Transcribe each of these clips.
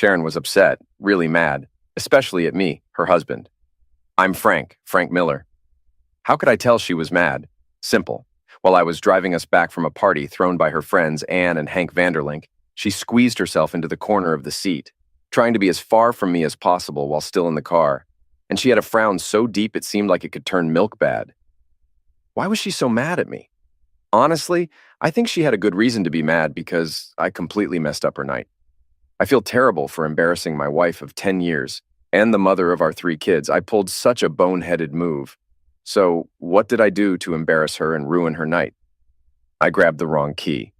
Sharon was upset, really mad, especially at me, her husband. I'm Frank Miller. How could I tell she was mad? Simple. While I was driving us back from a party thrown by her friends Anne and Hank Vanderlink, she squeezed herself into the corner of the seat, trying to be as far from me as possible while still in the car, and she had a frown so deep it seemed like it could turn milk bad. Why was she so mad at me? Honestly, I think she had a good reason to be mad because I completely messed up her night. I feel terrible for embarrassing my wife of 10 years and the mother of our 3 kids. I pulled such a boneheaded move. So, what did I do to embarrass her and ruin her night? I grabbed the wrong key.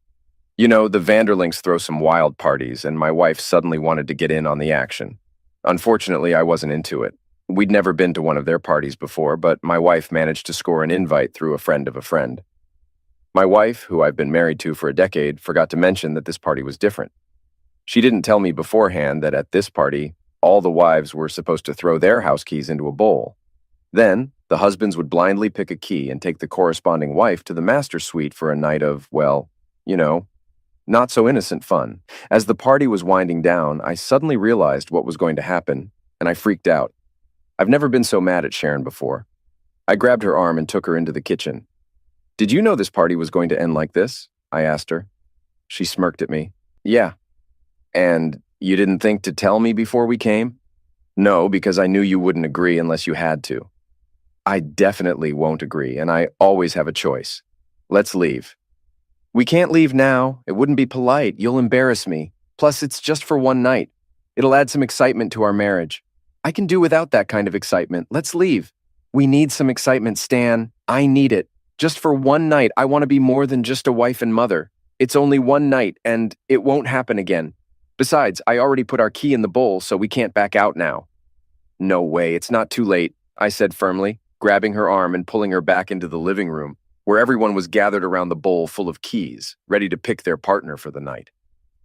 You know, the Vanderlinks throw some wild parties, and my wife suddenly wanted to get in on the action. Unfortunately, I wasn't into it. We'd never been to one of their parties before, but my wife managed to score an invite through a friend of a friend. My wife, who I've been married to for a decade, forgot to mention that this party was different. She didn't tell me beforehand that at this party, all the wives were supposed to throw their house keys into a bowl. Then, the husbands would blindly pick a key and take the corresponding wife to the master suite for a night of, well, you know, not so innocent fun. As the party was winding down, I suddenly realized what was going to happen, and I freaked out. I've never been so mad at Sharon before. I grabbed her arm and took her into the kitchen. Did you know this party was going to end like this? I asked her. She smirked at me. Yeah. And you didn't think to tell me before we came? No, because I knew you wouldn't agree unless you had to. I definitely won't agree, and I always have a choice. Let's leave. We can't leave now. It wouldn't be polite. You'll embarrass me. Plus, it's just for one night. It'll add some excitement to our marriage. I can do without that kind of excitement. Let's leave. We need some excitement, Stan. I need it. Just for one night, I want to be more than just a wife and mother. It's only one night, and it won't happen again. Besides, I already put our key in the bowl, so we can't back out now. No way, it's not too late, I said firmly, grabbing her arm and pulling her back into the living room, where everyone was gathered around the bowl full of keys, ready to pick their partner for the night.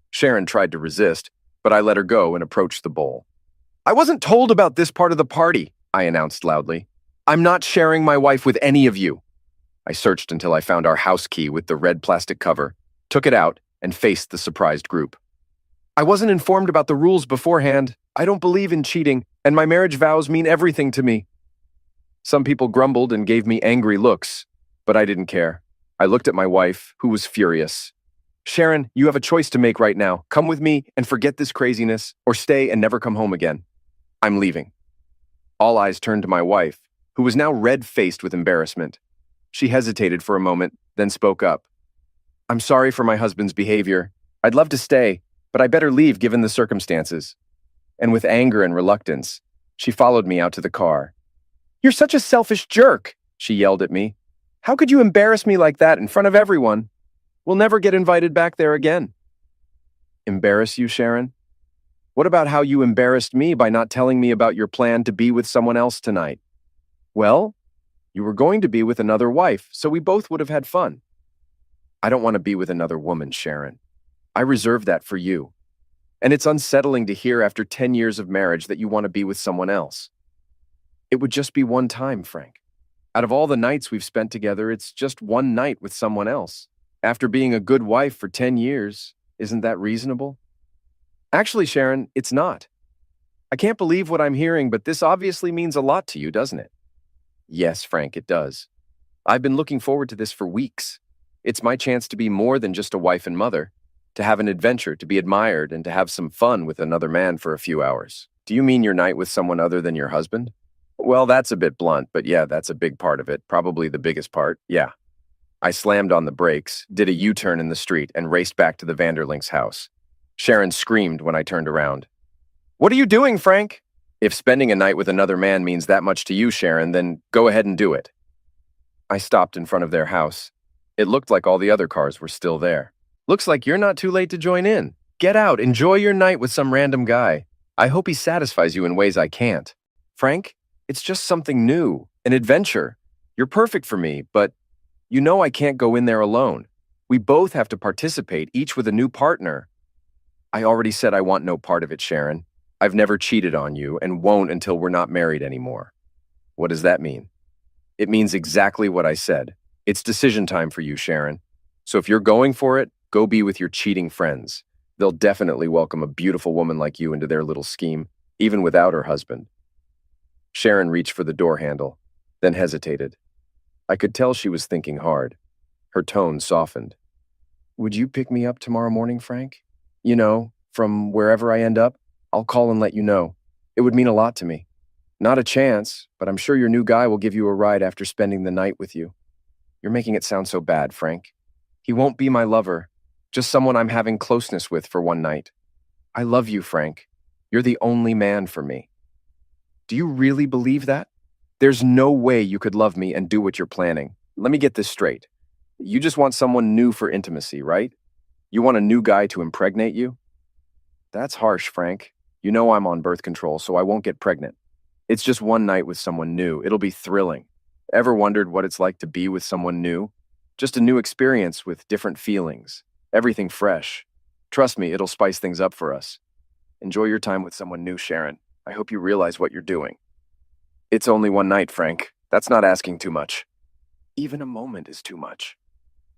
Sharon tried to resist, but I let her go and approached the bowl. I wasn't told about this part of the party, I announced loudly. I'm not sharing my wife with any of you. I searched until I found our house key with the red plastic cover, took it out, and faced the surprised group. I wasn't informed about the rules beforehand. I don't believe in cheating, and my marriage vows mean everything to me. Some people grumbled and gave me angry looks, but I didn't care. I looked at my wife, who was furious. Sharon, you have a choice to make right now. Come with me and forget this craziness, or stay and never come home again. I'm leaving. All eyes turned to my wife, who was now red-faced with embarrassment. She hesitated for a moment, then spoke up. I'm sorry for my husband's behavior. I'd love to stay, but I better leave given the circumstances. And with anger and reluctance, she followed me out to the car. You're such a selfish jerk, she yelled at me. How could you embarrass me like that in front of everyone? We'll never get invited back there again. Embarrass you, Sharon? What about how you embarrassed me by not telling me about your plan to be with someone else tonight? Well, you were going to be with another wife, so we both would have had fun. I don't want to be with another woman, Sharon. I reserve that for you. And it's unsettling to hear after 10 years of marriage that you want to be with someone else. It would just be one time, Frank. Out of all the nights we've spent together, it's just one night with someone else. After being a good wife for 10 years, isn't that reasonable? Actually, Sharon, it's not. I can't believe what I'm hearing, but this obviously means a lot to you, doesn't it? Yes, Frank, it does. I've been looking forward to this for weeks. It's my chance to be more than just a wife and mother, to have an adventure, to be admired, and to have some fun with another man for a few hours. Do you mean your night with someone other than your husband? Well, that's a bit blunt, but yeah, that's a big part of it. Probably the biggest part, yeah. I slammed on the brakes, did a U-turn in the street, and raced back to the Vanderlinks' house. Sharon screamed when I turned around. What are you doing, Frank? If spending a night with another man means that much to you, Sharon, then go ahead and do it. I stopped in front of their house. It looked like all the other cars were still there. Looks like you're not too late to join in. Get out, enjoy your night with some random guy. I hope he satisfies you in ways I can't. Frank, it's just something new, an adventure. You're perfect for me, but you know I can't go in there alone. We both have to participate, each with a new partner. I already said I want no part of it, Sharon. I've never cheated on you and won't until we're not married anymore. What does that mean? It means exactly what I said. It's decision time for you, Sharon. So if you're going for it, go be with your cheating friends. They'll definitely welcome a beautiful woman like you into their little scheme, even without her husband. Sharon reached for the door handle, then hesitated. I could tell she was thinking hard. Her tone softened. Would you pick me up tomorrow morning, Frank? You know, from wherever I end up, I'll call and let you know. It would mean a lot to me. Not a chance, but I'm sure your new guy will give you a ride after spending the night with you. You're making it sound so bad, Frank. He won't be my lover, just someone I'm having closeness with for one night. I love you, Frank. You're the only man for me. Do you really believe that? There's no way you could love me and do what you're planning. Let me get this straight. You just want someone new for intimacy, right? You want a new guy to impregnate you? That's harsh, Frank. You know I'm on birth control, so I won't get pregnant. It's just one night with someone new. It'll be thrilling. Ever wondered what it's like to be with someone new? Just a new experience with different feelings. Everything fresh. Trust me, it'll spice things up for us. Enjoy your time with someone new, Sharon. I hope you realize what you're doing. It's only one night, Frank. That's not asking too much. Even a moment is too much.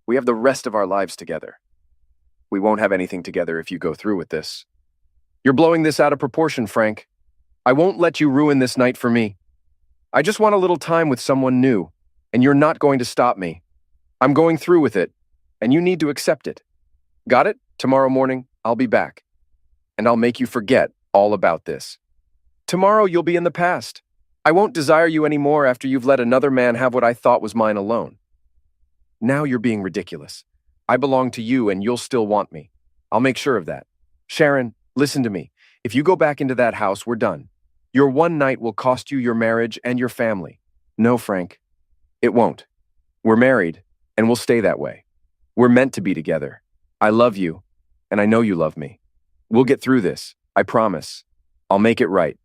We have the rest of our lives together. We won't have anything together if you go through with this. You're blowing this out of proportion, Frank. I won't let you ruin this night for me. I just want a little time with someone new, and you're not going to stop me. I'm going through with it, and you need to accept it. Got it? Tomorrow morning, I'll be back. And I'll make you forget all about this. Tomorrow you'll be in the past. I won't desire you anymore after you've let another man have what I thought was mine alone. Now you're being ridiculous. I belong to you and you'll still want me. I'll make sure of that. Sharon, listen to me. If you go back into that house, we're done. Your one night will cost you your marriage and your family. No, Frank, it won't. We're married, and we'll stay that way. We're meant to be together. I love you, and I know you love me. We'll get through this, I promise. I'll make it right.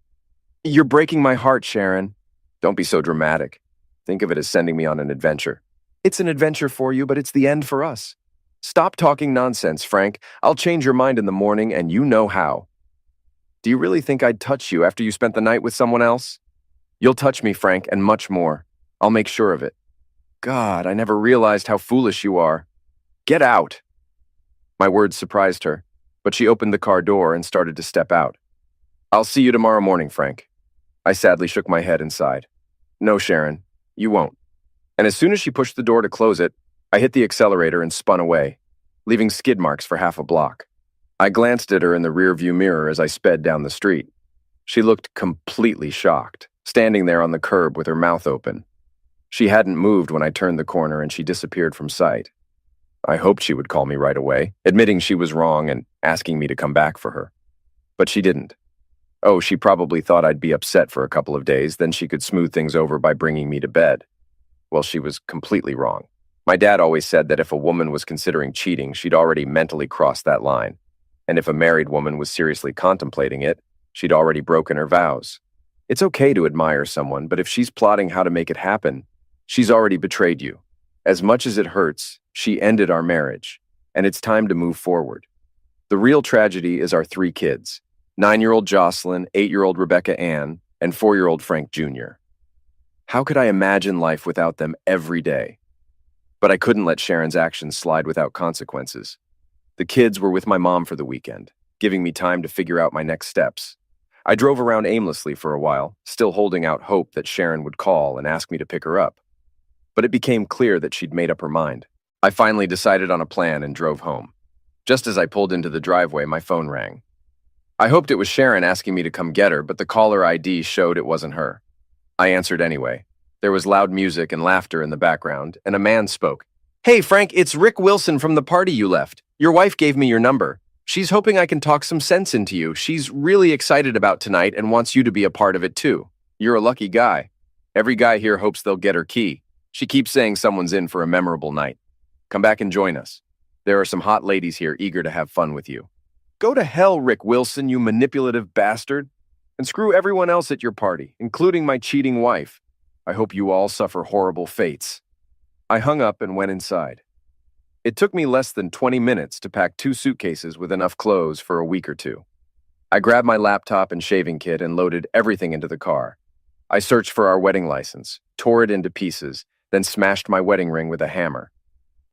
You're breaking my heart, Sharon. Don't be so dramatic. Think of it as sending me on an adventure. It's an adventure for you, but it's the end for us. Stop talking nonsense, Frank. I'll change your mind in the morning, and you know how. Do you really think I'd touch you after you spent the night with someone else? You'll touch me, Frank, and much more. I'll make sure of it. God, I never realized how foolish you are. Get out. My words surprised her, but she opened the car door and started to step out. I'll see you tomorrow morning, Frank. I sadly shook my head and sighed. No, Sharon, you won't. And as soon as she pushed the door to close it, I hit the accelerator and spun away, leaving skid marks for half a block. I glanced at her in the rearview mirror as I sped down the street. She looked completely shocked, standing there on the curb with her mouth open. She hadn't moved when I turned the corner and she disappeared from sight. I hoped she would call me right away, admitting she was wrong and asking me to come back for her. But she didn't. Oh, she probably thought I'd be upset for a couple of days, then she could smooth things over by bringing me to bed. Well, she was completely wrong. My dad always said that if a woman was considering cheating, she'd already mentally crossed that line. And if a married woman was seriously contemplating it, she'd already broken her vows. It's okay to admire someone, but if she's plotting how to make it happen, she's already betrayed you. As much as it hurts, she ended our marriage, and it's time to move forward. The real tragedy is our 3 kids, 9-year-old Jocelyn, 8-year-old Rebecca Ann, and 4-year-old Frank Jr. How could I imagine life without them every day? But I couldn't let Sharon's actions slide without consequences. The kids were with my mom for the weekend, giving me time to figure out my next steps. I drove around aimlessly for a while, still holding out hope that Sharon would call and ask me to pick her up. But it became clear that she'd made up her mind. I finally decided on a plan and drove home. Just as I pulled into the driveway, my phone rang. I hoped it was Sharon asking me to come get her, but the caller ID showed it wasn't her. I answered anyway. There was loud music and laughter in the background, and a man spoke. Hey, Frank, it's Rick Wilson from the party you left. Your wife gave me your number. She's hoping I can talk some sense into you. She's really excited about tonight and wants you to be a part of it too. You're a lucky guy. Every guy here hopes they'll get her key. She keeps saying someone's in for a memorable night. Come back and join us. There are some hot ladies here eager to have fun with you. Go to hell, Rick Wilson, you manipulative bastard. And screw everyone else at your party, including my cheating wife. I hope you all suffer horrible fates. I hung up and went inside. It took me less than 20 minutes to pack 2 suitcases with enough clothes for a week or 2. I grabbed my laptop and shaving kit and loaded everything into the car. I searched for our wedding license, tore it into pieces, then smashed my wedding ring with a hammer.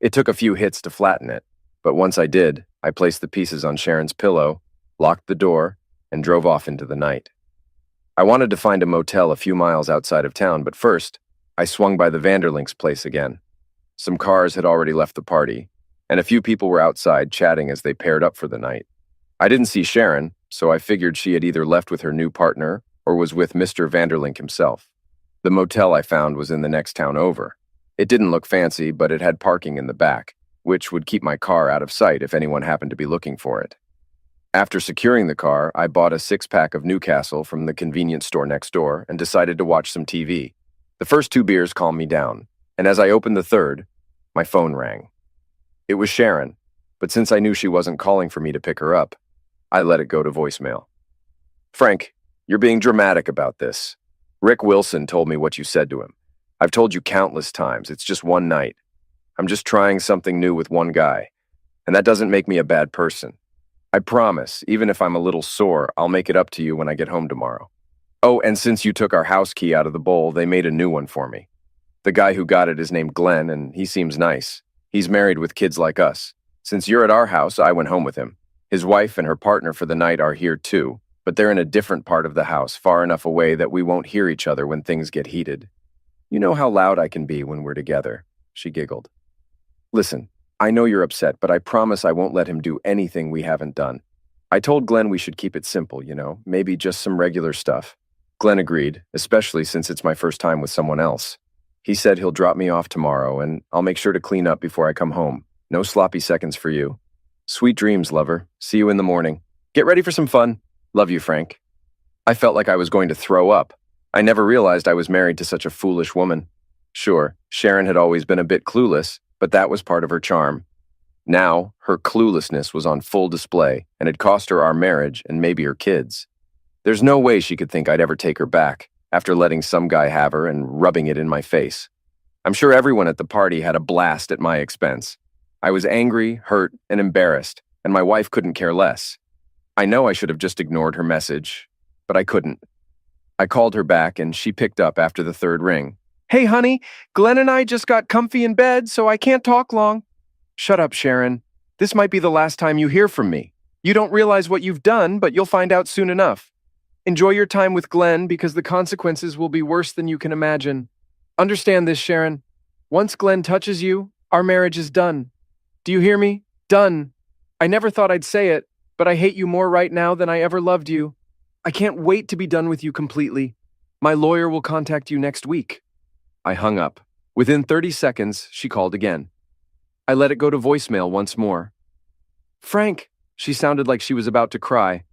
It took a few hits to flatten it, but once I did, I placed the pieces on Sharon's pillow, locked the door, and drove off into the night. I wanted to find a motel a few miles outside of town, but first, I swung by the Vanderlinks' place again. Some cars had already left the party, and a few people were outside chatting as they paired up for the night. I didn't see Sharon, so I figured she had either left with her new partner or was with Mr. Vanderlink himself. The motel I found was in the next town over. It didn't look fancy, but it had parking in the back, which would keep my car out of sight if anyone happened to be looking for it. After securing the car, I bought a 6-pack of Newcastle from the convenience store next door and decided to watch some TV. The first 2 beers calmed me down, and as I opened the third, my phone rang. It was Sharon, but since I knew she wasn't calling for me to pick her up, I let it go to voicemail. "Frank, you're being dramatic about this. Rick Wilson told me what you said to him. I've told you countless times, it's just one night. I'm just trying something new with one guy, and that doesn't make me a bad person. I promise, even if I'm a little sore, I'll make it up to you when I get home tomorrow. Oh, and since you took our house key out of the bowl, they made a new one for me. The guy who got it is named Glenn, and he seems nice. He's married with kids like us. Since you're at our house, I went home with him. His wife and her partner for the night are here too, but they're in a different part of the house, far enough away that we won't hear each other when things get heated. You know how loud I can be when we're together," she giggled. "Listen, I know you're upset, but I promise I won't let him do anything we haven't done. I told Glenn we should keep it simple, maybe just some regular stuff." Glenn agreed, especially since it's my first time with someone else. He said he'll drop me off tomorrow, and I'll make sure to clean up before I come home. No sloppy seconds for you. Sweet dreams, lover. See you in the morning. Get ready for some fun. Love you, Frank. I felt like I was going to throw up. I never realized I was married to such a foolish woman. Sure, Sharon had always been a bit clueless, but that was part of her charm. Now, her cluelessness was on full display and had cost her our marriage and maybe her kids. There's no way she could think I'd ever take her back after letting some guy have her and rubbing it in my face. I'm sure everyone at the party had a blast at my expense. I was angry, hurt, and embarrassed, and my wife couldn't care less. I know I should have just ignored her message, but I couldn't. I called her back, and she picked up after the 3rd ring. "Hey, honey, Glenn and I just got comfy in bed, so I can't talk long." "Shut up, Sharon. This might be the last time you hear from me. You don't realize what you've done, but you'll find out soon enough. Enjoy your time with Glenn because the consequences will be worse than you can imagine. Understand this, Sharon. Once Glenn touches you, our marriage is done. Do you hear me? Done. I never thought I'd say it, but I hate you more right now than I ever loved you. I can't wait to be done with you completely. My lawyer will contact you next week." I hung up. Within 30 seconds, she called again. I let it go to voicemail once more. "Frank," she sounded like she was about to cry.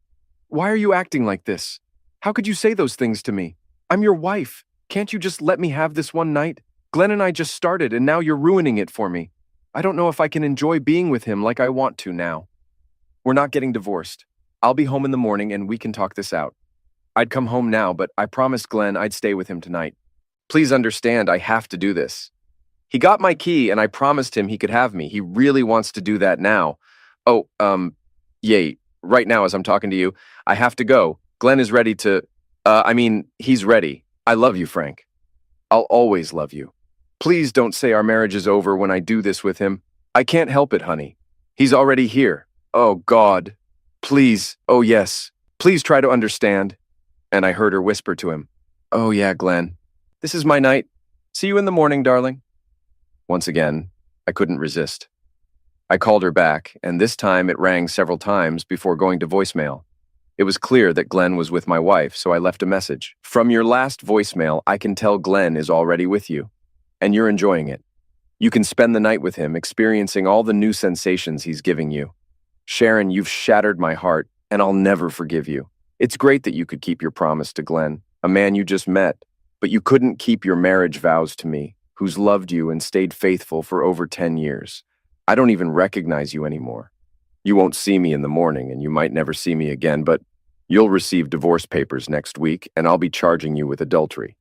"Why are you acting like this? How could you say those things to me? I'm your wife. Can't you just let me have this one night? Glenn and I just started, and now you're ruining it for me. I don't know if I can enjoy being with him like I want to now. We're not getting divorced. I'll be home in the morning and we can talk this out. I'd come home now, but I promised Glenn I'd stay with him tonight. Please understand, I have to do this. He got my key and I promised him he could have me. He really wants to do that now. Oh, yay, right now as I'm talking to you, I have to go. Glenn is ready to, he's ready. I love you, Frank. I'll always love you. Please don't say our marriage is over when I do this with him. I can't help it, honey. He's already here. Oh, God. Please, oh yes, please try to understand." And I heard her whisper to him, "Oh yeah, Glenn. This is my night. See you in the morning, darling." Once again, I couldn't resist. I called her back, and this time it rang several times before going to voicemail. It was clear that Glenn was with my wife, so I left a message. "From your last voicemail, I can tell Glenn is already with you, and you're enjoying it. You can spend the night with him, experiencing all the new sensations he's giving you. Sharon, you've shattered my heart, and I'll never forgive you. It's great that you could keep your promise to Glenn, a man you just met, but you couldn't keep your marriage vows to me, who's loved you and stayed faithful for over 10 years. I don't even recognize you anymore. You won't see me in the morning, and you might never see me again, but you'll receive divorce papers next week, and I'll be charging you with adultery.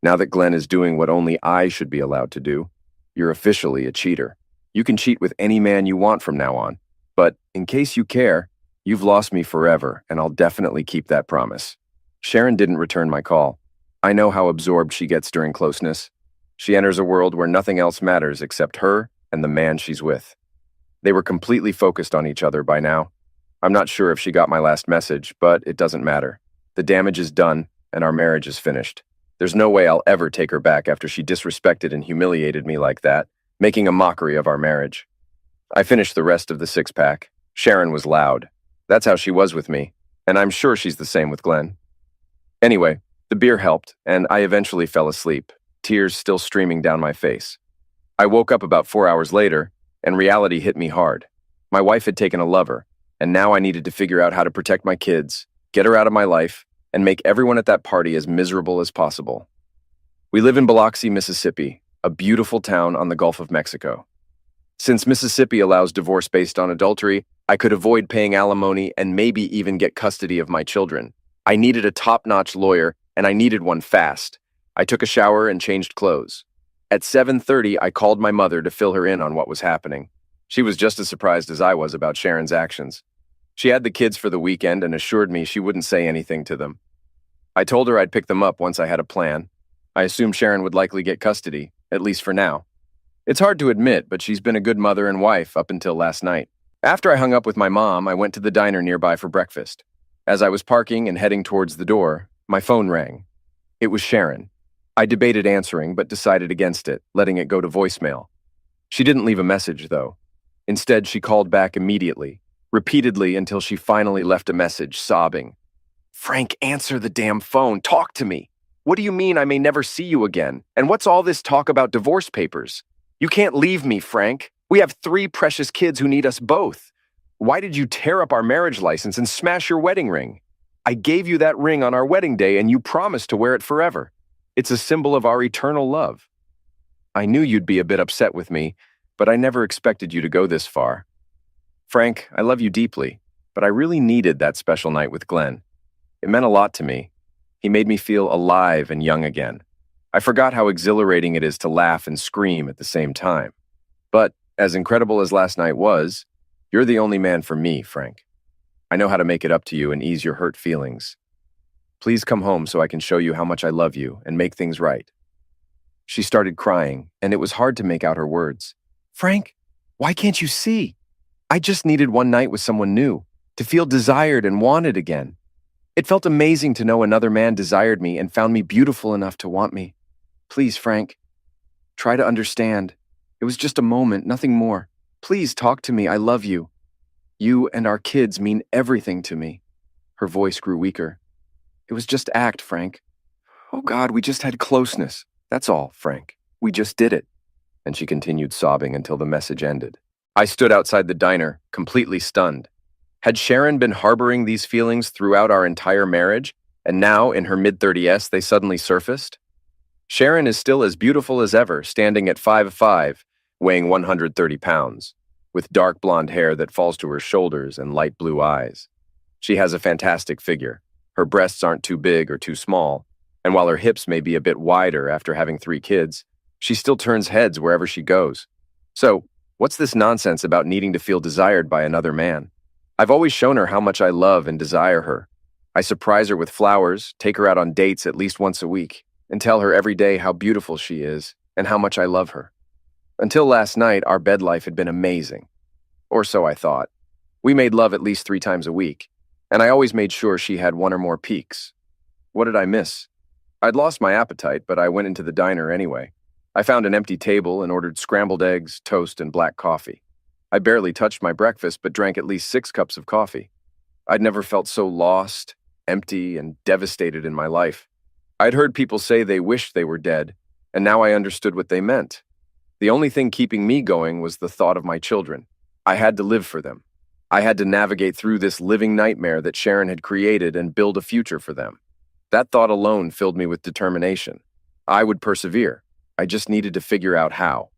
Now that Glenn is doing what only I should be allowed to do, you're officially a cheater. You can cheat with any man you want from now on. But in case you care, you've lost me forever, and I'll definitely keep that promise." Sharon didn't return my call. I know how absorbed she gets during closeness. She enters a world where nothing else matters except her and the man she's with. They were completely focused on each other by now. I'm not sure if she got my last message, but it doesn't matter. The damage is done, and our marriage is finished. There's no way I'll ever take her back after she disrespected and humiliated me like that, making a mockery of our marriage. I finished the rest of the six-pack. Sharon was loud. That's how she was with me, and I'm sure she's the same with Glenn. Anyway, the beer helped, and I eventually fell asleep, tears still streaming down my face. I woke up about 4 hours later, and reality hit me hard. My wife had taken a lover, and now I needed to figure out how to protect my kids, get her out of my life, and make everyone at that party as miserable as possible. We live in Biloxi, Mississippi, a beautiful town on the Gulf of Mexico. Since Mississippi allows divorce based on adultery, I could avoid paying alimony and maybe even get custody of my children. I needed a top-notch lawyer, and I needed one fast. I took a shower and changed clothes. At 7:30, I called my mother to fill her in on what was happening. She was just as surprised as I was about Sharon's actions. She had the kids for the weekend and assured me she wouldn't say anything to them. I told her I'd pick them up once I had a plan. I assumed Sharon would likely get custody, at least for now. It's hard to admit, but she's been a good mother and wife up until last night. After I hung up with my mom, I went to the diner nearby for breakfast. As I was parking and heading towards the door, my phone rang. It was Sharon. I debated answering, but decided against it, letting it go to voicemail. She didn't leave a message, though. Instead, she called back immediately, repeatedly until she finally left a message, sobbing. "Frank, answer the damn phone. Talk to me. What do you mean I may never see you again? And what's all this talk about divorce papers? You can't leave me, Frank. We have 3 precious kids who need us both. Why did you tear up our marriage license and smash your wedding ring? I gave you that ring on our wedding day and you promised to wear it forever. It's a symbol of our eternal love. I knew you'd be a bit upset with me, but I never expected you to go this far. Frank, I love you deeply, but I really needed that special night with Glenn. It meant a lot to me. He made me feel alive and young again. I forgot how exhilarating it is to laugh and scream at the same time. But, as incredible as last night was, you're the only man for me, Frank. I know how to make it up to you and ease your hurt feelings. Please come home so I can show you how much I love you and make things right." She started crying, and it was hard to make out her words. "Frank, why can't you see? I just needed one night with someone new, to feel desired and wanted again. It felt amazing to know another man desired me and found me beautiful enough to want me. Please, Frank, try to understand. It was just a moment, nothing more. Please talk to me. I love you. You and our kids mean everything to me." Her voice grew weaker. "It was just act, Frank. Oh God, we just had closeness. That's all, Frank. We just did it." And she continued sobbing until the message ended. I stood outside the diner, completely stunned. Had Sharon been harboring these feelings throughout our entire marriage, and now, in her mid-30s, they suddenly surfaced? Sharon is still as beautiful as ever, standing at 5'5", weighing 130 pounds, with dark blonde hair that falls to her shoulders and light blue eyes. She has a fantastic figure. Her breasts aren't too big or too small, and while her hips may be a bit wider after having 3 kids, she still turns heads wherever she goes. So, what's this nonsense about needing to feel desired by another man? I've always shown her how much I love and desire her. I surprise her with flowers, take her out on dates at least once a week, and tell her every day how beautiful she is and how much I love her. Until last night, our bed life had been amazing. Or so I thought. We made love at least 3 times a week, and I always made sure she had 1 or more peeks. What did I miss? I'd lost my appetite, but I went into the diner anyway. I found an empty table and ordered scrambled eggs, toast, and black coffee. I barely touched my breakfast, but drank at least 6 cups of coffee. I'd never felt so lost, empty, and devastated in my life. I'd heard people say they wished they were dead, and now I understood what they meant. The only thing keeping me going was the thought of my children. I had to live for them. I had to navigate through this living nightmare that Sharon had created and build a future for them. That thought alone filled me with determination. I would persevere. I just needed to figure out how.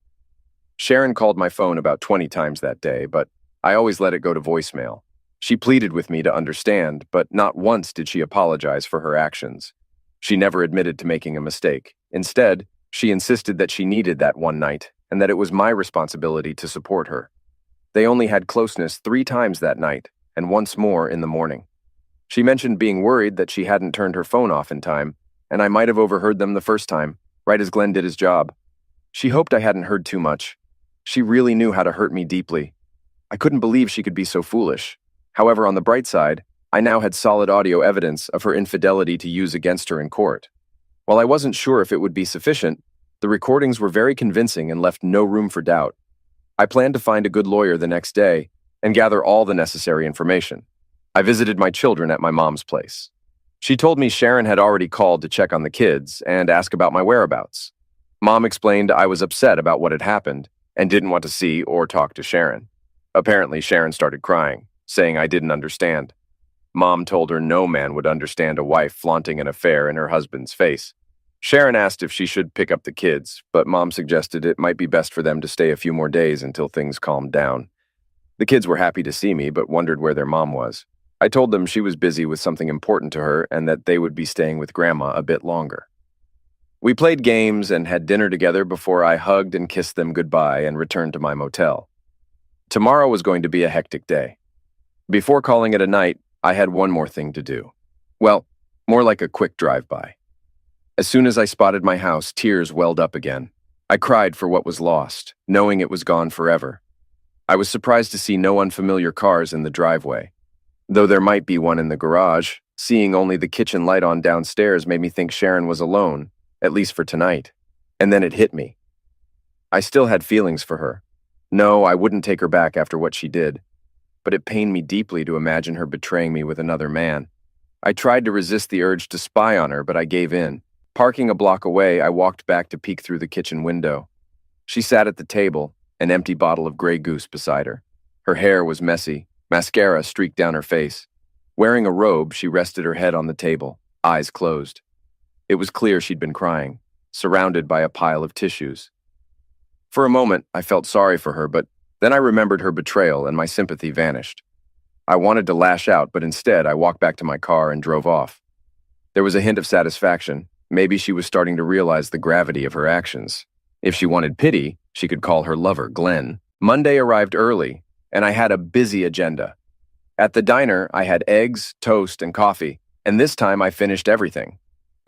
Sharon called my phone about 20 times that day, but I always let it go to voicemail. She pleaded with me to understand, but not once did she apologize for her actions. She never admitted to making a mistake. Instead, she insisted that she needed that one night and that it was my responsibility to support her. They only had closeness 3 times that night, and once more in the morning. She mentioned being worried that she hadn't turned her phone off in time, and I might have overheard them the first time, right as Glenn did his job. She hoped I hadn't heard too much. She really knew how to hurt me deeply. I couldn't believe she could be so foolish. However, on the bright side, I now had solid audio evidence of her infidelity to use against her in court. While I wasn't sure if it would be sufficient, the recordings were very convincing and left no room for doubt. I planned to find a good lawyer the next day and gather all the necessary information. I visited my children at my mom's place. She told me Sharon had already called to check on the kids and ask about my whereabouts. Mom explained I was upset about what had happened and didn't want to see or talk to Sharon. Apparently, Sharon started crying, saying I didn't understand. Mom told her no man would understand a wife flaunting an affair in her husband's face. Sharon asked if she should pick up the kids, but Mom suggested it might be best for them to stay a few more days until things calmed down. The kids were happy to see me, but wondered where their mom was. I told them she was busy with something important to her and that they would be staying with Grandma a bit longer. We played games and had dinner together before I hugged and kissed them goodbye and returned to my motel. Tomorrow was going to be a hectic day. Before calling it a night, I had one more thing to do. Well, more like a quick drive-by. As soon as I spotted my house, tears welled up again. I cried for what was lost, knowing it was gone forever. I was surprised to see no unfamiliar cars in the driveway. Though there might be one in the garage, seeing only the kitchen light on downstairs made me think Sharon was alone, at least for tonight. And then it hit me. I still had feelings for her. No, I wouldn't take her back after what she did. But it pained me deeply to imagine her betraying me with another man. I tried to resist the urge to spy on her, but I gave in. Parking a block away, I walked back to peek through the kitchen window. She sat at the table, an empty bottle of Grey Goose beside her. Her hair was messy, mascara streaked down her face. Wearing a robe, she rested her head on the table, eyes closed. It was clear she'd been crying, surrounded by a pile of tissues. For a moment, I felt sorry for her, but then I remembered her betrayal and my sympathy vanished. I wanted to lash out, but instead I walked back to my car and drove off. There was a hint of satisfaction. Maybe she was starting to realize the gravity of her actions. If she wanted pity, she could call her lover, Glenn. Monday arrived early, and I had a busy agenda. At the diner, I had eggs, toast, and coffee, and this time I finished everything.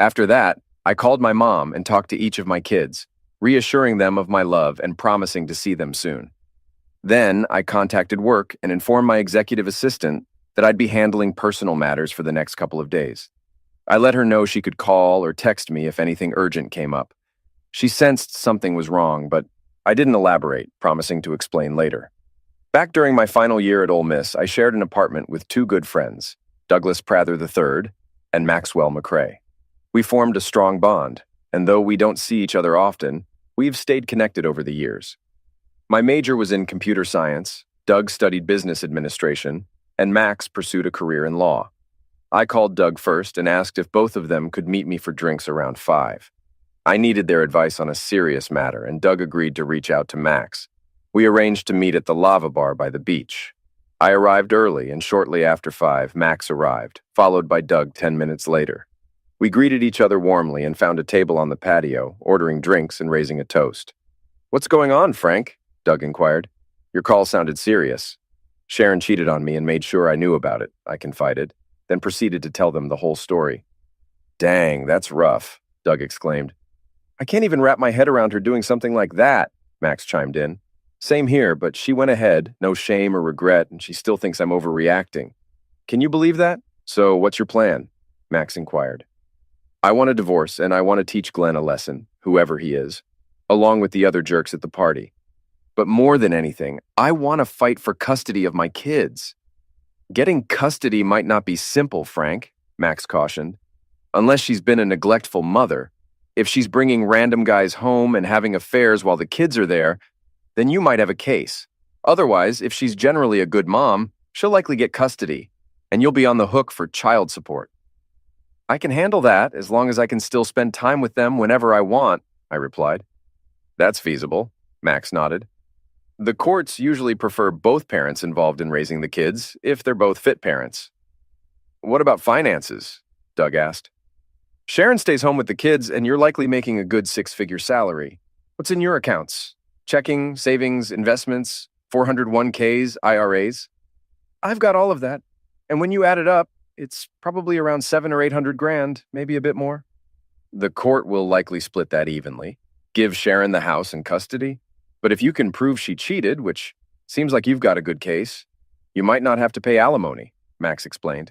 After that, I called my mom and talked to each of my kids, reassuring them of my love and promising to see them soon. Then, I contacted work and informed my executive assistant that I'd be handling personal matters for the next couple of days. I let her know she could call or text me if anything urgent came up. She sensed something was wrong, but I didn't elaborate, promising to explain later. Back during my final year at Ole Miss, I shared an apartment with two good friends, Douglas Prather III and Maxwell McCrae. We formed a strong bond, and though we don't see each other often, we've stayed connected over the years. My major was in computer science, Doug studied business administration, and Max pursued a career in law. I called Doug first and asked if both of them could meet me for drinks around 5. I needed their advice on a serious matter, and Doug agreed to reach out to Max. We arranged to meet at the Lava Bar by the beach. I arrived early, and shortly after 5, Max arrived, followed by Doug 10 minutes later. We greeted each other warmly and found a table on the patio, ordering drinks and raising a toast. "What's going on, Frank?" Doug inquired. "Your call sounded serious." "Sharon cheated on me and made sure I knew about it," I confided, then proceeded to tell them the whole story. "Dang, that's rough," Doug exclaimed. "I can't even wrap my head around her doing something like that," Max chimed in. "Same here, but she went ahead, no shame or regret, and she still thinks I'm overreacting. Can you believe that? So what's your plan?" Max inquired. "I want a divorce, and I want to teach Glenn a lesson, whoever he is, along with the other jerks at the party. But more than anything, I want to fight for custody of my kids." "Getting custody might not be simple, Frank," Max cautioned. "Unless she's been a neglectful mother. If she's bringing random guys home and having affairs while the kids are there, then you might have a case. Otherwise, if she's generally a good mom, she'll likely get custody, and you'll be on the hook for child support." "I can handle that as long as I can still spend time with them whenever I want," I replied. "That's feasible," Max nodded. "The courts usually prefer both parents involved in raising the kids, if they're both fit parents." "What about finances?" Doug asked. "Sharon stays home with the kids, and you're likely making a good 6-figure salary. What's in your accounts? Checking, savings, investments, 401ks, IRAs?" "I've got all of that, and when you add it up, it's probably around 700 or 800 grand, maybe a bit more." "The court will likely split that evenly, give Sharon the house and custody. But if you can prove she cheated, which Seems like you've got a good case. You might not have to pay alimony, Max explained.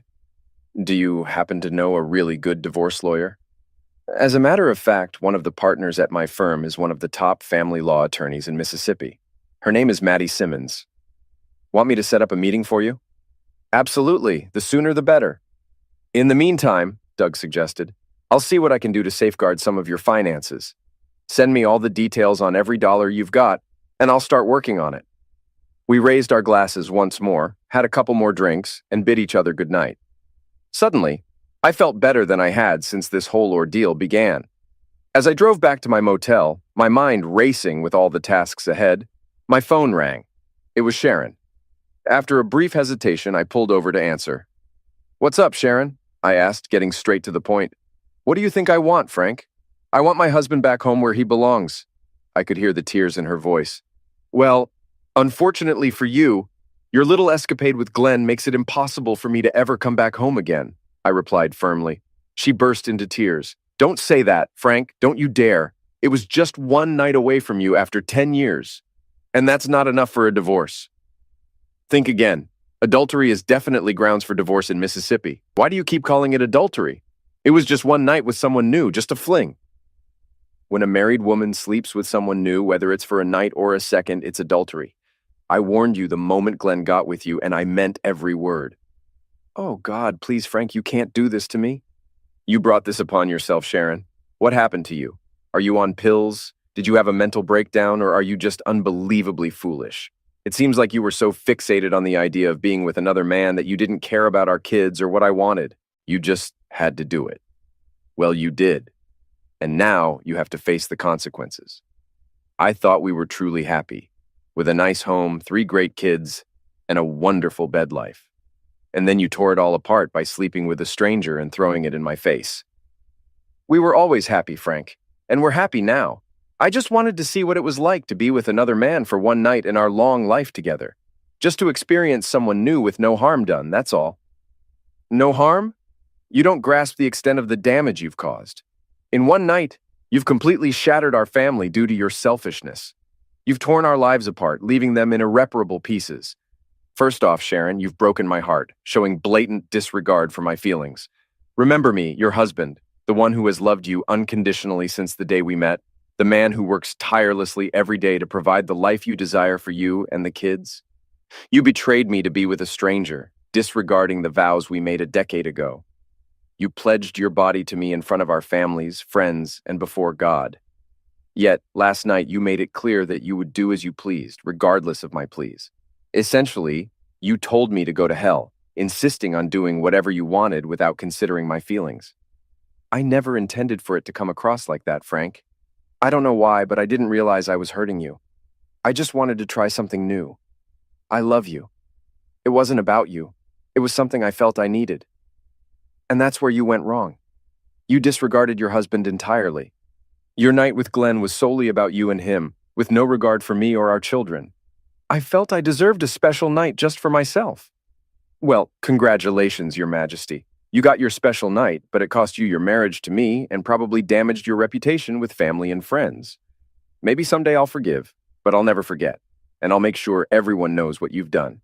Do you happen to know a really good divorce lawyer? As a matter of fact, one of the partners at my firm is one of the top family law attorneys in Mississippi. Her name is Maddie Simmons. Want me to set up a meeting for you? Absolutely. The sooner the better. In the meantime, Doug suggested, I'll see what I can do to safeguard some of your finances. Send me all the details on every dollar you've got, and I'll start working on it. We raised our glasses once more, had a couple more drinks, and bid each other goodnight. Suddenly, I felt better than I had since this whole ordeal began. As I drove back to my motel, my mind racing with all the tasks ahead, my phone rang. It was Sharon. After a brief hesitation, I pulled over to answer. What's up, Sharon? I asked, getting straight to the point. What do you think I want, Frank? I want my husband back home where he belongs. I could hear the tears in her voice. Well, unfortunately for you, your little escapade with Glenn makes it impossible for me to ever come back home again, I replied firmly. She burst into tears. Don't say that, Frank. Don't you dare. It was just one night away from you after 10 years. And that's not enough for a divorce. Think again. Adultery is definitely grounds for divorce in Mississippi. Why do you keep calling it adultery? It was just one night with someone new, just a fling. When a married woman sleeps with someone new, whether it's for a night or a second, it's adultery. I warned you the moment Glenn got with you, and I meant every word. Oh, God, please, Frank, you can't do this to me. You brought this upon yourself, Sharon. What happened to you? Are you on pills? Did you have a mental breakdown, or are you just unbelievably foolish? It seems like you were so fixated on the idea of being with another man that you didn't care about our kids or what I wanted. You just had to do it. Well, you did. And now you have to face the consequences. I thought we were truly happy, with a nice home, 3 great kids, and a wonderful bed life. And then you tore it all apart by sleeping with a stranger and throwing it in my face. We were always happy, Frank, and we're happy now. I just wanted to see what it was like to be with another man for one night in our long life together. Just to experience someone new with no harm done, that's all. No harm? You don't grasp the extent of the damage you've caused. In one night, you've completely shattered our family due to your selfishness. You've torn our lives apart, leaving them in irreparable pieces. First off, Sharon, you've broken my heart, showing blatant disregard for my feelings. Remember me, your husband, the one who has loved you unconditionally since the day we met, the man who works tirelessly every day to provide the life you desire for you and the kids. You betrayed me to be with a stranger, disregarding the vows we made a decade ago. You pledged your body to me in front of our families, friends, and before God. Yet, last night you made it clear that you would do as you pleased, regardless of my pleas. Essentially, you told me to go to hell, insisting on doing whatever you wanted without considering my feelings. I never intended for it to come across like that, Frank. I don't know why, but I didn't realize I was hurting you. I just wanted to try something new. I love you. It wasn't about you. It was something I felt I needed. And that's where you went wrong. You disregarded your husband entirely. Your night with Glenn was solely about you and him, with no regard for me or our children. I felt I deserved a special night just for myself. Well, congratulations, Your Majesty. You got your special night, but it cost you your marriage to me and probably damaged your reputation with family and friends. Maybe someday I'll forgive, but I'll never forget, and I'll make sure everyone knows what you've done.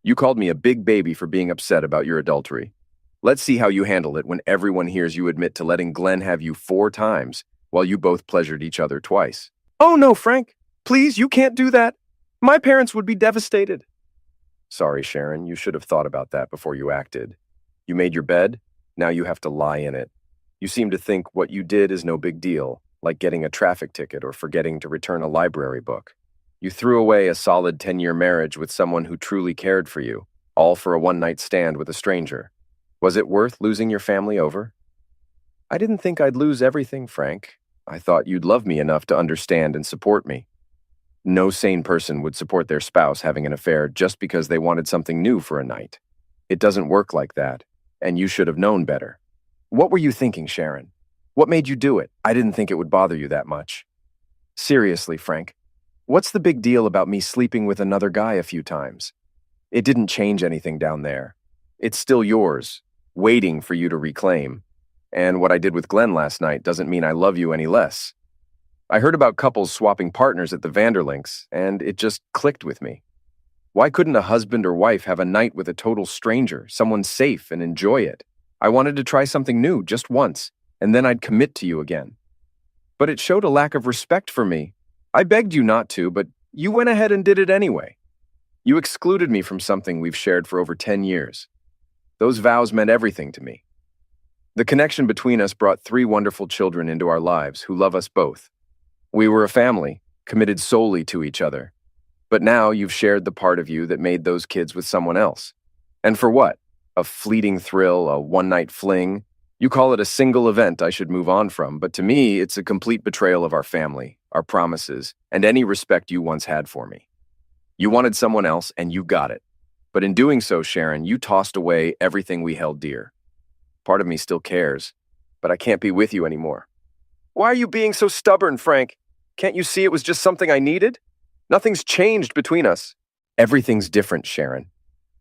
You called me a big baby for being upset about your adultery. Let's see how you handle it when everyone hears you admit to letting Glenn have you 4 times while you both pleasured each other twice. Oh no, Frank. Please, you can't do that. My parents would be devastated. Sorry, Sharon, you should have thought about that before you acted. You made your bed, now you have to lie in it. You seem to think what you did is no big deal, like getting a traffic ticket or forgetting to return a library book. You threw away a solid 10-year marriage with someone who truly cared for you, all for a one-night stand with a stranger. Was it worth losing your family over? I didn't think I'd lose everything, Frank. I thought you'd love me enough to understand and support me. No sane person would support their spouse having an affair just because they wanted something new for a night. It doesn't work like that, and you should have known better. What were you thinking, Sharon? What made you do it? I didn't think it would bother you that much. Seriously, Frank, what's the big deal about me sleeping with another guy a few times? It didn't change anything down there. It's still yours, waiting for you to reclaim. And what I did with Glenn last night doesn't mean I love you any less. I heard about couples swapping partners at the Vanderlinks, and it just clicked with me. Why couldn't a husband or wife have a night with a total stranger, someone safe, and enjoy it? I wanted to try something new just once, and then I'd commit to you again. But it showed a lack of respect for me. I begged you not to, but you went ahead and did it anyway. You excluded me from something we've shared for over 10 years. Those vows meant everything to me. The connection between us brought 3 wonderful children into our lives who love us both. We were a family, committed solely to each other. But now you've shared the part of you that made those kids with someone else. And for what? A fleeting thrill, a one-night fling? You call it a single event I should move on from, but to me, it's a complete betrayal of our family, our promises, and any respect you once had for me. You wanted someone else, and you got it. But in doing so, Sharon, you tossed away everything we held dear. Part of me still cares, but I can't be with you anymore. Why are you being so stubborn, Frank? Can't you see it was just something I needed? Nothing's changed between us. Everything's different, Sharon.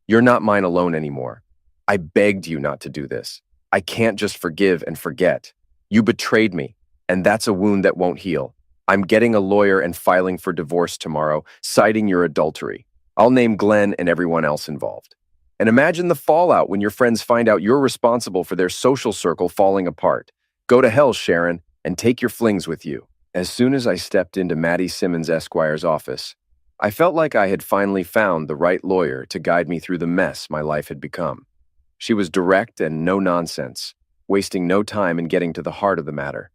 You're not mine alone anymore. I begged you not to do this. I can't just forgive and forget. You betrayed me, and that's a wound that won't heal. I'm getting a lawyer and filing for divorce tomorrow, citing your adultery. I'll name Glenn and everyone else involved. And imagine the fallout when your friends find out you're responsible for their social circle falling apart. Go to hell, Sharon, and take your flings with you. As soon as I stepped into Maddie Simmons Esquire's office, I felt like I had finally found the right lawyer to guide me through the mess my life had become. She was direct and no nonsense, wasting no time in getting to the heart of the matter.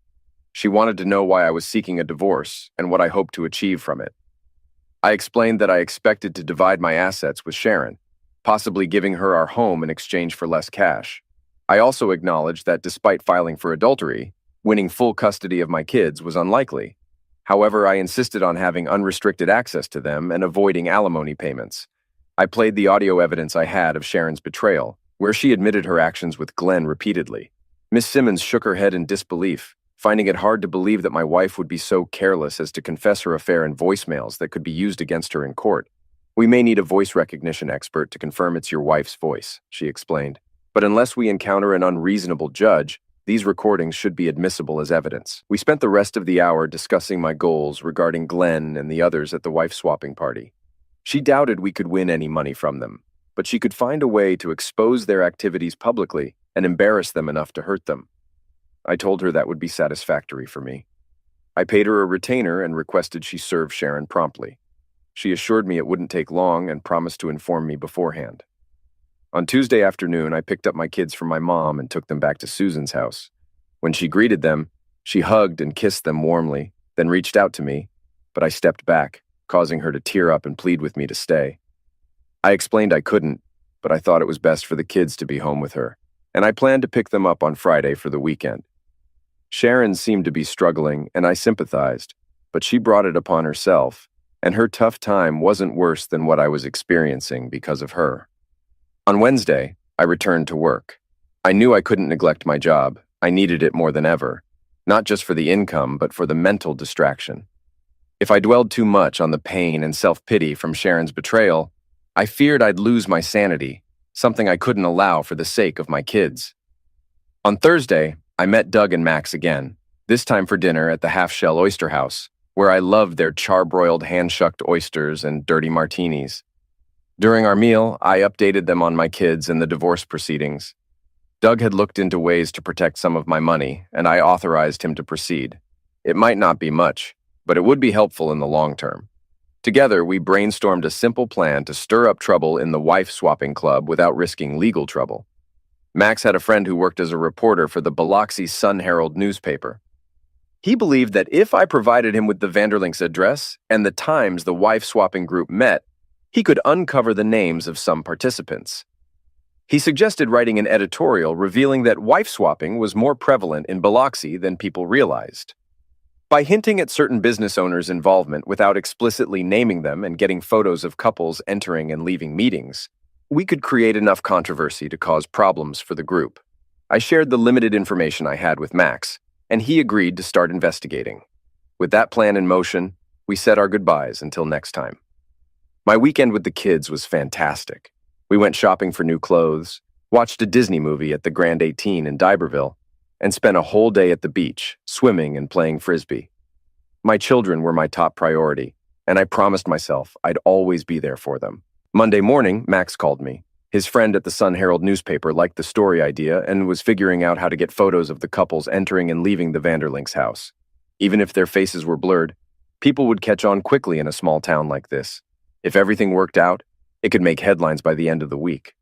She wanted to know why I was seeking a divorce and what I hoped to achieve from it. I explained that I expected to divide my assets with Sharon, possibly giving her our home in exchange for less cash. I also acknowledged that despite filing for adultery, winning full custody of my kids was unlikely. However, I insisted on having unrestricted access to them and avoiding alimony payments. I played the audio evidence I had of Sharon's betrayal, where she admitted her actions with Glenn repeatedly. Miss Simmons shook her head in disbelief, finding it hard to believe that my wife would be so careless as to confess her affair in voicemails that could be used against her in court. We may need a voice recognition expert to confirm it's your wife's voice, she explained. But unless we encounter an unreasonable judge, these recordings should be admissible as evidence. We spent the rest of the hour discussing my goals regarding Glenn and the others at the wife-swapping party. She doubted we could win any money from them, but she could find a way to expose their activities publicly and embarrass them enough to hurt them. I told her that would be satisfactory for me. I paid her a retainer and requested she serve Sharon promptly. She assured me it wouldn't take long and promised to inform me beforehand. On Tuesday afternoon, I picked up my kids from my mom and took them back to Susan's house. When she greeted them, she hugged and kissed them warmly, then reached out to me, but I stepped back, causing her to tear up and plead with me to stay. I explained I couldn't, but I thought it was best for the kids to be home with her, and I planned to pick them up on Friday for the weekend. Sharon seemed to be struggling, and I sympathized, but she brought it upon herself, and her tough time wasn't worse than what I was experiencing because of her. On Wednesday, I returned to work. I knew I couldn't neglect my job. I needed it more than ever, not just for the income, but for the mental distraction. If I dwelled too much on the pain and self-pity from Sharon's betrayal, I feared I'd lose my sanity, something I couldn't allow for the sake of my kids. On Thursday, I met Doug and Max again, this time for dinner at the Half-Shell Oyster House, where I loved their charbroiled hand-shucked oysters and dirty martinis. During our meal, I updated them on my kids and the divorce proceedings. Doug had looked into ways to protect some of my money, and I authorized him to proceed. It might not be much, but it would be helpful in the long term. Together, we brainstormed a simple plan to stir up trouble in the wife-swapping club without risking legal trouble. Max had a friend who worked as a reporter for the Biloxi Sun-Herald newspaper. He believed that if I provided him with the Vanderlinks' address and the times the wife-swapping group met, he could uncover the names of some participants. He suggested writing an editorial revealing that wife-swapping was more prevalent in Biloxi than people realized. By hinting at certain business owners' involvement without explicitly naming them and getting photos of couples entering and leaving meetings, we could create enough controversy to cause problems for the group. I shared the limited information I had with Max, and he agreed to start investigating. With that plan in motion, we said our goodbyes until next time. My weekend with the kids was fantastic. We went shopping for new clothes, watched a Disney movie at the Grand 18 in D'Iberville, and spent a whole day at the beach, swimming and playing frisbee. My children were my top priority, and I promised myself I'd always be there for them. Monday morning, Max called me. His friend at the Sun Herald newspaper liked the story idea and was figuring out how to get photos of the couples entering and leaving the Vanderlinks' house. Even if their faces were blurred, people would catch on quickly in a small town like this. If everything worked out, it could make headlines by the end of the week.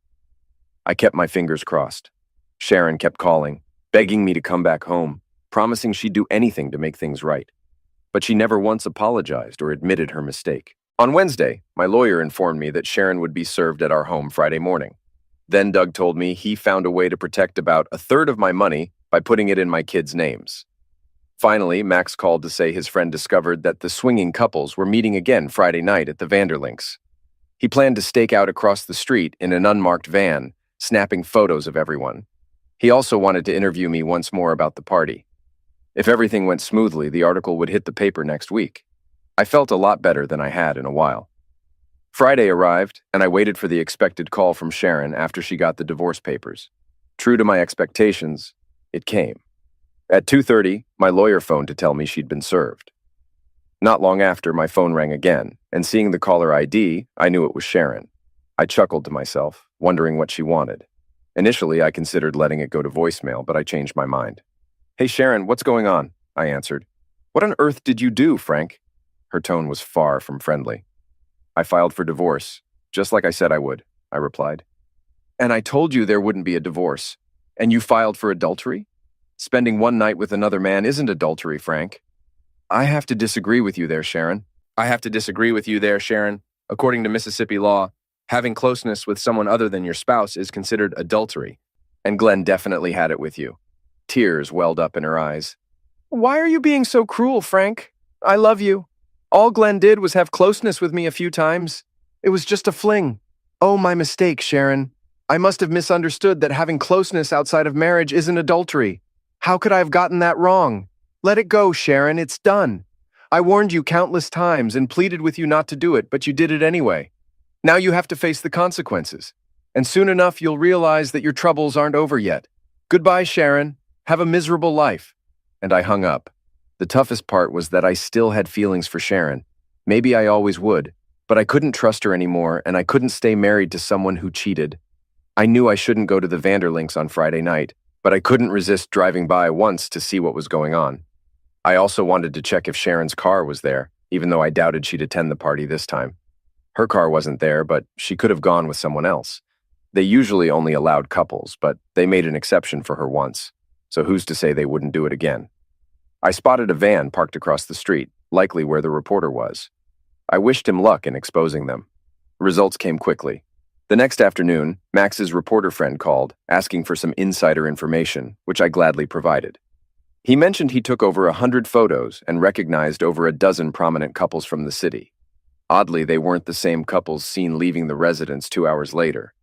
I kept my fingers crossed. Sharon kept calling, begging me to come back home, promising she'd do anything to make things right. But she never once apologized or admitted her mistake. On Wednesday, my lawyer informed me that Sharon would be served at our home Friday morning. Then Doug told me he found a way to protect about a third of my money by putting it in my kids' names. Finally, Max called to say his friend discovered that the swinging couples were meeting again Friday night at the Vanderlinks. He planned to stake out across the street in an unmarked van, snapping photos of everyone. He also wanted to interview me once more about the party. If everything went smoothly, the article would hit the paper next week. I felt a lot better than I had in a while. Friday arrived, and I waited for the expected call from Sharon after she got the divorce papers. True to my expectations, it came. At 2:30, my lawyer phoned to tell me she'd been served. Not long after, my phone rang again, and seeing the caller ID, I knew it was Sharon. I chuckled to myself, wondering what she wanted. Initially, I considered letting it go to voicemail, but I changed my mind. "Hey Sharon, what's going on?" I answered. "What on earth did you do, Frank?" Her tone was far from friendly. "I filed for divorce, just like I said I would," I replied. "And I told you there wouldn't be a divorce. And you filed for adultery? Spending one night with another man isn't adultery, Frank." "I have to disagree with you there, Sharon. According to Mississippi law, having closeness with someone other than your spouse is considered adultery. And Glenn definitely had it with you." Tears welled up in her eyes. "Why are you being so cruel, Frank? I love you. All Glenn did was have closeness with me a few times. It was just a fling." "Oh, my mistake, Sharon. I must have misunderstood that having closeness outside of marriage isn't adultery. How could I have gotten that wrong? Let it go, Sharon. It's done. I warned you countless times and pleaded with you not to do it, but you did it anyway. Now you have to face the consequences. And soon enough, you'll realize that your troubles aren't over yet. Goodbye, Sharon. Have a miserable life." And I hung up. The toughest part was that I still had feelings for Sharon. Maybe I always would, but I couldn't trust her anymore, and I couldn't stay married to someone who cheated. I knew I shouldn't go to the Vanderlinks on Friday night, but I couldn't resist driving by once to see what was going on. I also wanted to check if Sharon's car was there, even though I doubted she'd attend the party this time. Her car wasn't there, but she could have gone with someone else. They usually only allowed couples, but they made an exception for her once, so who's to say they wouldn't do it again? I spotted a van parked across the street, likely where the reporter was. I wished him luck in exposing them. Results came quickly. The next afternoon, Max's reporter friend called, asking for some insider information, which I gladly provided. He mentioned he took over 100 photos and recognized over a dozen prominent couples from the city. Oddly, they weren't the same couples seen leaving the residence 2 hours later.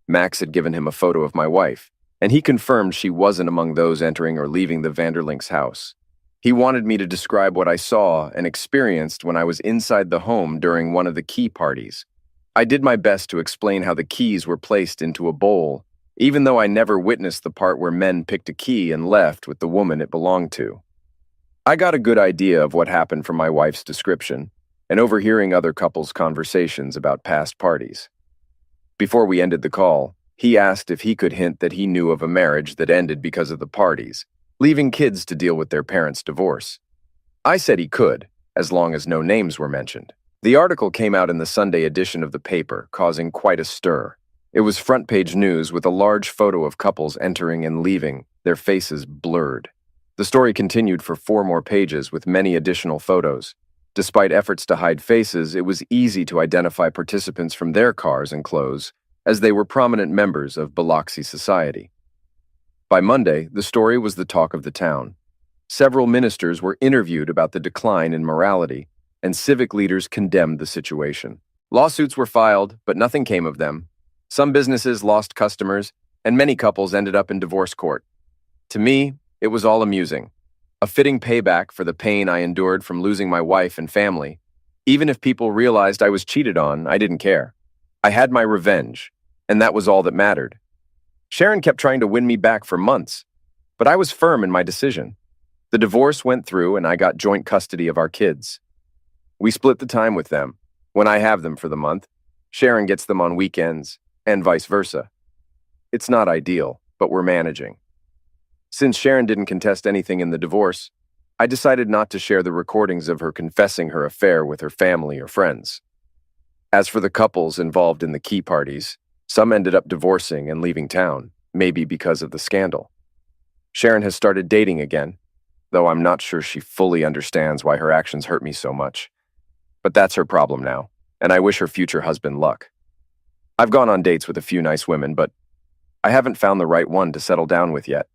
Max had given him a photo of my wife, and he confirmed she wasn't among those entering or leaving the Vanderlinks' house. He wanted me to describe what I saw and experienced when I was inside the home during one of the key parties. I did my best to explain how the keys were placed into a bowl, even though I never witnessed the part where men picked a key and left with the woman it belonged to. I got a good idea of what happened from my wife's description and overhearing other couples' conversations about past parties. Before we ended the call, he asked if he could hint that he knew of a marriage that ended because of the parties, leaving kids to deal with their parents' divorce. I said he could, as long as no names were mentioned. The article came out in the Sunday edition of the paper, causing quite a stir. It was front-page news with a large photo of couples entering and leaving, their faces blurred. The story continued for 4 more pages with many additional photos. Despite efforts to hide faces, it was easy to identify participants from their cars and clothes, as they were prominent members of Biloxi society. By Monday, the story was the talk of the town. Several ministers were interviewed about the decline in morality, and civic leaders condemned the situation. Lawsuits were filed, but nothing came of them. Some businesses lost customers, and many couples ended up in divorce court. To me, it was all amusing. A fitting payback for the pain I endured from losing my wife and family. Even if people realized I was cheated on, I didn't care. I had my revenge, and that was all that mattered. Sharon kept trying to win me back for months, but I was firm in my decision. The divorce went through and I got joint custody of our kids. We split the time with them, when I have them for the month. Sharon gets them on weekends, and vice versa. It's not ideal, but we're managing. Since Sharon didn't contest anything in the divorce, I decided not to share the recordings of her confessing her affair with her family or friends. As for the couples involved in the key parties, some ended up divorcing and leaving town, maybe because of the scandal. Sharon has started dating again, though I'm not sure she fully understands why her actions hurt me so much. But that's her problem now, and I wish her future husband luck. I've gone on dates with a few nice women, but I haven't found the right one to settle down with yet.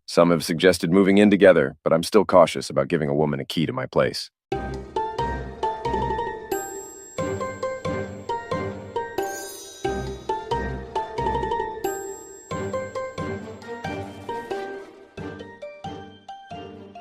Some have suggested moving in together, but I'm still cautious about giving a woman a key to my place.